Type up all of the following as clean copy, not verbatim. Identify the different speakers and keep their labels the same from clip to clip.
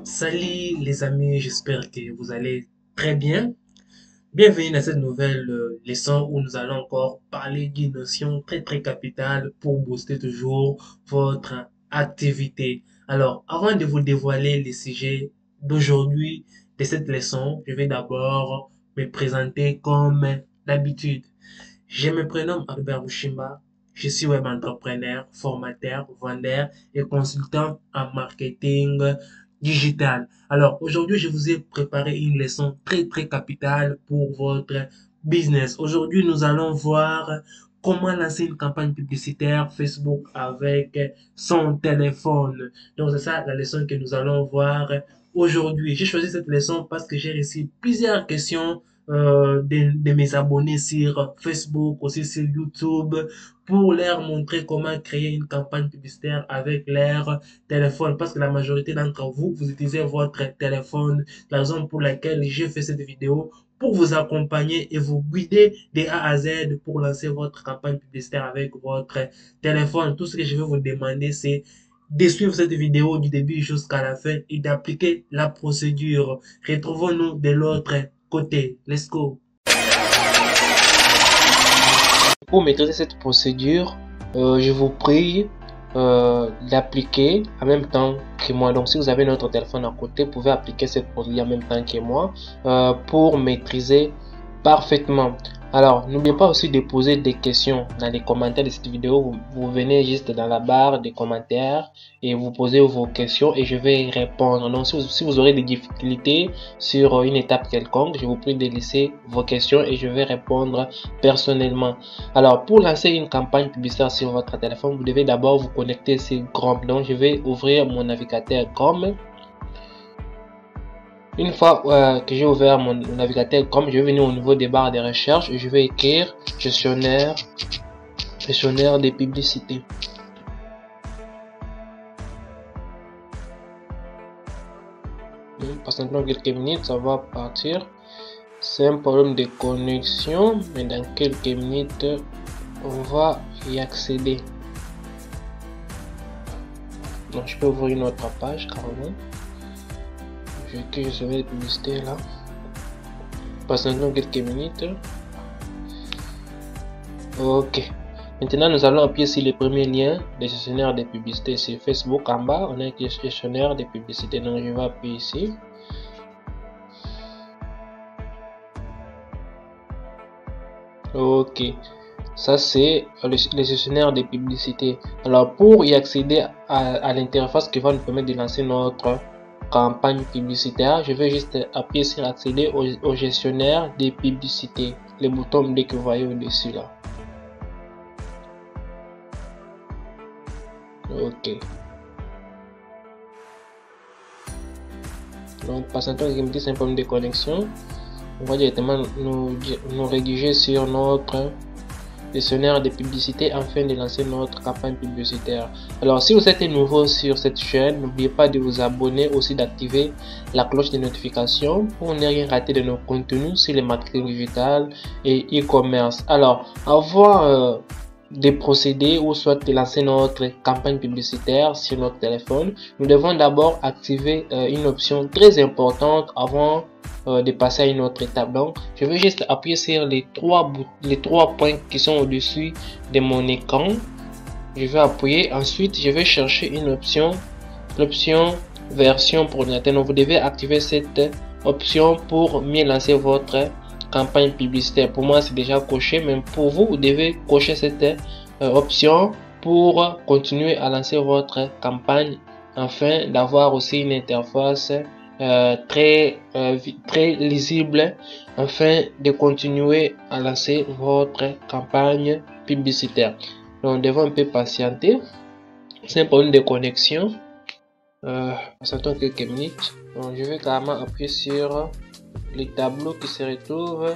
Speaker 1: Salut les amis, j'espère que vous allez très bien. Bienvenue dans cette nouvelle leçon où nous allons encore parler d'une notion très capitale pour booster toujours votre activité. Alors, avant de vous dévoiler les sujets d'aujourd'hui de cette leçon, je vais d'abord me présenter comme d'habitude. Je me prénomme Albert Mushimba. Je suis web entrepreneur, formateur, vendeur et consultant en marketing digital. Alors, aujourd'hui, je vous ai préparé une leçon très capitale pour votre business. Aujourd'hui, nous allons voir comment lancer une campagne publicitaire Facebook avec son téléphone. Donc, c'est ça la leçon que nous allons voir aujourd'hui. J'ai choisi cette leçon parce que j'ai reçu plusieurs questions de mes abonnés sur Facebook, aussi sur YouTube, pour leur montrer comment créer une campagne publicitaire avec leur téléphone. Parce que la majorité d'entre vous, vous utilisez votre téléphone. La raison pour laquelle j'ai fait cette vidéo, pour vous accompagner et vous guider de A à Z pour lancer votre campagne publicitaire avec votre téléphone. Tout ce que je vais vous demander, c'est de suivre cette vidéo du début jusqu'à la fin et d'appliquer la procédure. Retrouvons-nous de l'autre côté. Let's go. Pour maîtriser cette procédure, je vous prie d'appliquer en même temps que moi. Donc, si vous avez notre téléphone à côté, vous pouvez appliquer cette procédure en même temps que moi pour maîtriser parfaitement. Alors, n'oubliez pas aussi de poser des questions dans les commentaires de cette vidéo. Vous venez juste dans la barre des commentaires et vous posez vos questions et je vais y répondre. Donc, si vous aurez des difficultés sur une étape quelconque, je vous prie de laisser vos questions et je vais répondre personnellement. Alors, pour lancer une campagne publicitaire sur votre téléphone, vous devez d'abord vous connecter sur Chrome. Donc, je vais ouvrir mon navigateur Chrome. Une fois que j'ai ouvert mon navigateur Chrome, je vais venir au niveau des barres de recherche et je vais écrire gestionnaire des publicités. Patientons quelques minutes, ça va partir. C'est un problème de connexion, mais dans quelques minutes, on va y accéder. Donc, je peux ouvrir une autre page carrément. Je clique sur les publicités là. Patientons quelques minutes. Ok. Maintenant, nous allons appuyer sur le premier lien des gestionnaires des publicités sur Facebook. En bas, on a un gestionnaire des publicités. Donc, je vais appuyer ici. Ok. Ça, c'est le gestionnaire des publicités. Alors, pour y accéder à l'interface qui va nous permettre de lancer notre campagne publicitaire, je vais juste appuyer sur accéder au gestionnaire des publicités. Le bouton bleu que vous voyez au-dessus là. Ok. Donc, patientons un petit problème de connexion. On va directement nous rédiger sur notre gestionnaire de publicité afin de lancer notre campagne publicitaire. Alors, si vous êtes nouveau sur cette chaîne, n'oubliez pas de vous abonner, aussi d'activer la cloche de notification pour ne rien rater de nos contenus sur le marketing digital et e-commerce. Alors, avant de procéder ou soit de lancer notre campagne publicitaire sur notre téléphone, nous devons d'abord activer une option très importante avant de passer à une autre étape. Donc, je vais juste appuyer sur les trois points qui sont au-dessus de mon écran. Je vais appuyer. Ensuite, je vais chercher une option, l'option version pour ordinateur. Donc, vous devez activer cette option pour mieux lancer votre campagne publicitaire. Pour moi, c'est déjà coché, mais pour vous, vous devez cocher cette option pour continuer à lancer votre campagne afin d'avoir aussi une interface très lisible afin de continuer à lancer votre campagne publicitaire. Donc, nous devons un peu patienter. C'est un problème de connexion. Attendons quelques minutes. Donc, je vais carrément appuyer sur les tableaux qui se retrouvent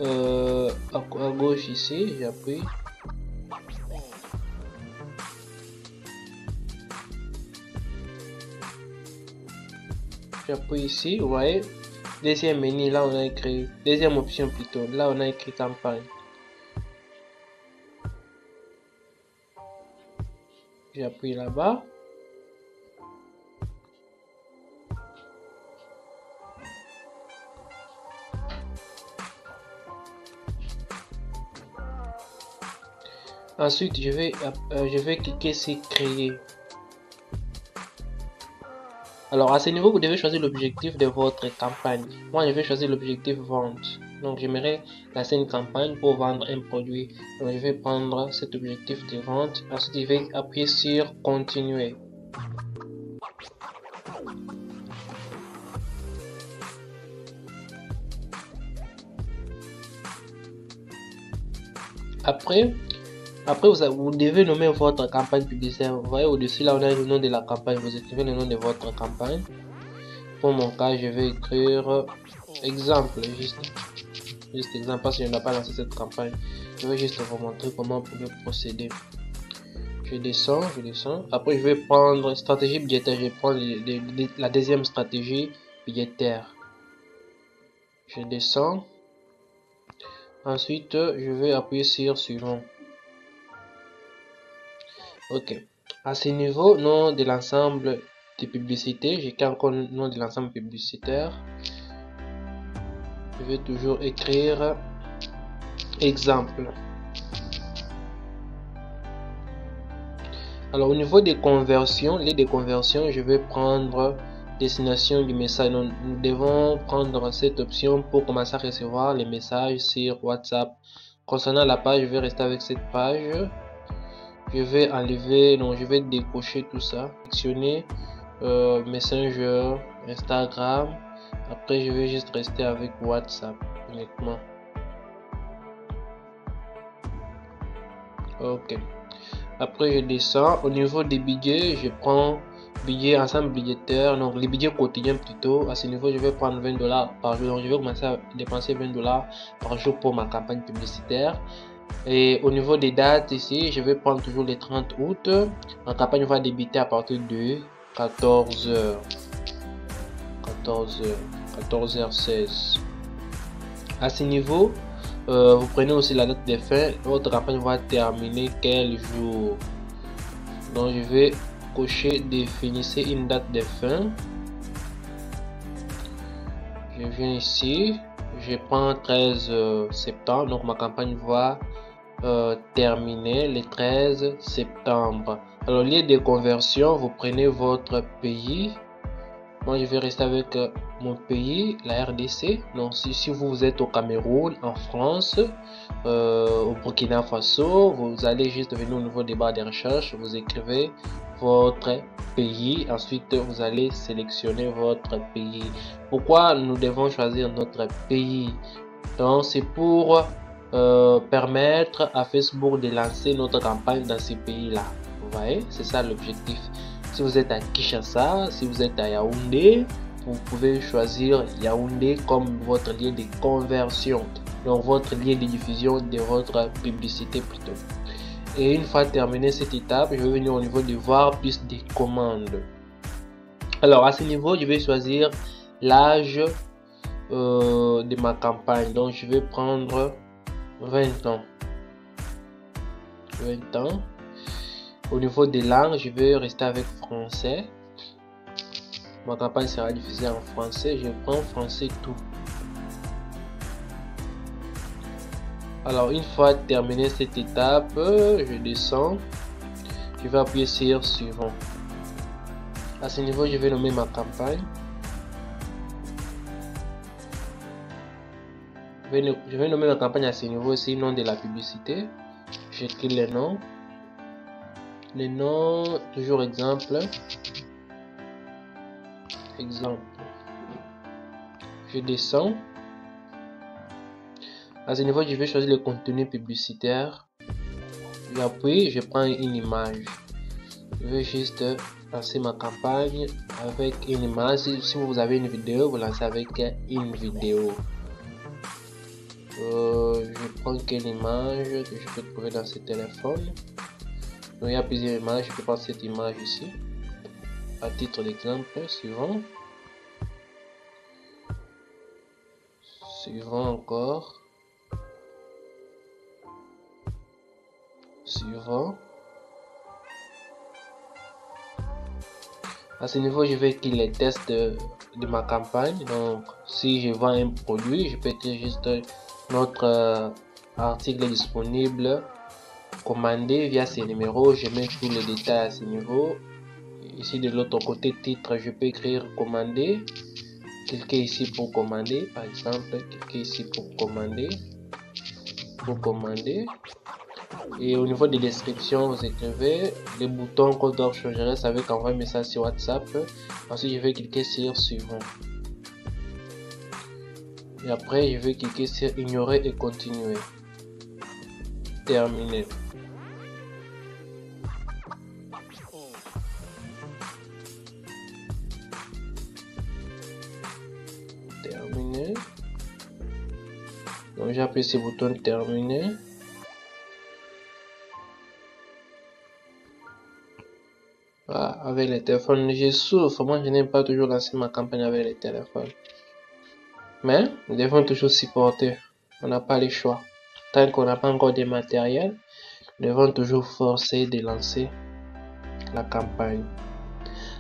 Speaker 1: à gauche ici. J'appuie. J'appuie ici, vous voyez, deuxième menu, là on a écrit, deuxième option plutôt, là on a écrit campagne. J'appuie là-bas. Ensuite, je vais cliquer sur créer. Alors à ce niveau, vous devez choisir l'objectif de votre campagne. Moi, je vais choisir l'objectif vente. Donc j'aimerais lancer une campagne pour vendre un produit. Donc je vais prendre cet objectif de vente. Ensuite, je vais appuyer sur continuer. Après, vous devez nommer votre campagne publicitaire. Vous voyez au-dessus là, on a le nom de la campagne. Vous écrivez le nom de votre campagne. Pour mon cas, je vais écrire exemple, juste exemple, parce que je n'ai pas lancé cette campagne. Je vais juste vous montrer comment vous pouvez procéder. Je descends. Après, je vais prendre stratégie budgétaire. Je vais prendre la deuxième stratégie budgétaire. Je descends. Ensuite, je vais appuyer sur suivant. Ok. À ce niveau, nom de l'ensemble de publicités. J'ai encore le nom de l'ensemble publicitaire. Je vais toujours écrire exemple. Alors au niveau des conversions, je vais prendre destination du message. Donc, nous devons prendre cette option pour commencer à recevoir les messages sur WhatsApp. Concernant la page, je vais rester avec cette page. Je vais enlever, donc je vais décocher tout ça. Sélectionner Messenger, Instagram. Après, je vais juste rester avec WhatsApp uniquement. Ok. Après, je descends. Au niveau des billets, je prends billet ensemble budgétaire. Donc, les billets quotidiens plutôt. À ce niveau, je vais prendre 20 $ par jour. Donc, je vais commencer à dépenser 20 $ par jour pour ma campagne publicitaire. Et au niveau des dates ici, je vais prendre toujours les 30 août. Ma campagne va débuter à partir de 14h. 14h16. À ce niveau, vous prenez aussi la date de fin. Votre campagne va terminer quel jour. Donc je vais cocher définissez une date de fin. Je viens ici, je prends 13 septembre. Donc ma campagne va terminer le 13 septembre. Alors lieu de conversion, vous prenez votre pays. Moi je vais rester avec mon pays, la RDC. Donc si vous êtes au Cameroun, en France, au Burkina Faso, vous allez juste venir au niveau des barres de recherche, vous écrivez votre pays, ensuite vous allez sélectionner votre pays. Pourquoi nous devons choisir notre pays? Donc c'est pour permettre à Facebook de lancer notre campagne dans ces pays-là. Vous voyez, c'est ça l'objectif. Si vous êtes à Kinshasa, si vous êtes à Yaoundé, vous pouvez choisir Yaoundé comme votre lieu de conversion, donc votre lieu de diffusion de votre publicité plutôt. Et une fois terminé cette étape, je vais venir au niveau de voir plus de commandes. Alors à ce niveau, je vais choisir l'âge de ma campagne. Donc je vais prendre 20 ans. 20 ans. Au niveau des langues, je vais rester avec français. Ma campagne sera diffusée en français. Je prends français tout. Alors une fois terminé cette étape, je descends. Je vais appuyer sur suivant. À ce niveau, je vais nommer ma campagne. Je vais nommer ma campagne à ce niveau, c'est le nom de la publicité. J'écris les noms. Les noms, toujours exemple. Je descends. À ce niveau, je vais choisir le contenu publicitaire. J'appuie, je prends une image. Je vais juste lancer ma campagne avec une image. Si vous avez une vidéo, vous lancez avec une vidéo. Je prends quelle image que je peux trouver dans ce téléphone. Donc, il y a plusieurs images. Je peux prendre cette image ici. À titre d'exemple, suivant. Suivant encore. Suivant. À ce niveau, je vais écrire les tests de ma campagne. Donc, si je vends un produit, je peux écrire juste notre article disponible commander via ces numéros. Je mets tous les détails à ce niveau. Ici de l'autre côté, titre, je peux écrire commander. Cliquez ici pour commander, par exemple. Cliquez ici pour commander. Et au niveau des descriptions, vous écrivez les boutons code d'ordre changerait, ça veut qu'envoyer un message sur WhatsApp. Ensuite, je vais cliquer sur suivant. Et après, je vais cliquer sur ignorer et continuer. Terminé. Terminé. Donc j'appuie sur le bouton terminé. Voilà, avec les téléphones, je souffre. Moi, je n'aime pas toujours lancer ma campagne avec les téléphones. Mais nous devons toujours supporter. On n'a pas le choix. Tant qu'on n'a pas encore de matériel, nous devons toujours forcer de lancer la campagne.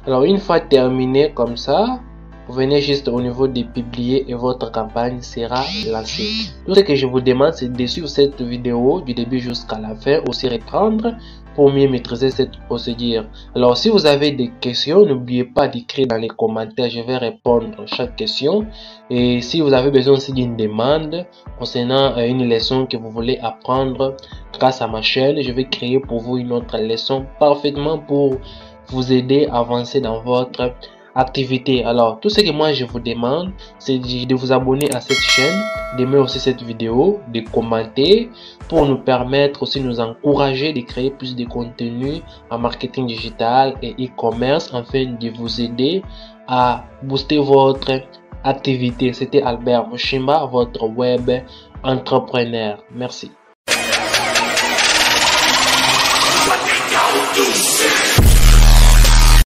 Speaker 1: Alors, une fois terminé comme ça, vous venez juste au niveau de publier et votre campagne sera lancée. Tout ce que je vous demande, c'est de suivre cette vidéo du début jusqu'à la fin, aussi reprendre pour mieux maîtriser cette procédure. Alors, si vous avez des questions, n'oubliez pas d'écrire dans les commentaires, je vais répondre à chaque question. Et si vous avez besoin aussi d'une demande concernant une leçon que vous voulez apprendre grâce à ma chaîne, je vais créer pour vous une autre leçon parfaitement pour vous aider à avancer dans votre activité. Alors, tout ce que moi je vous demande, c'est de vous abonner à cette chaîne, d'aimer aussi cette vidéo, de commenter pour nous permettre aussi nous encourager de créer plus de contenu en marketing digital et e-commerce afin de vous aider à booster votre activité. C'était Albert Mushimba, votre web entrepreneur. Merci.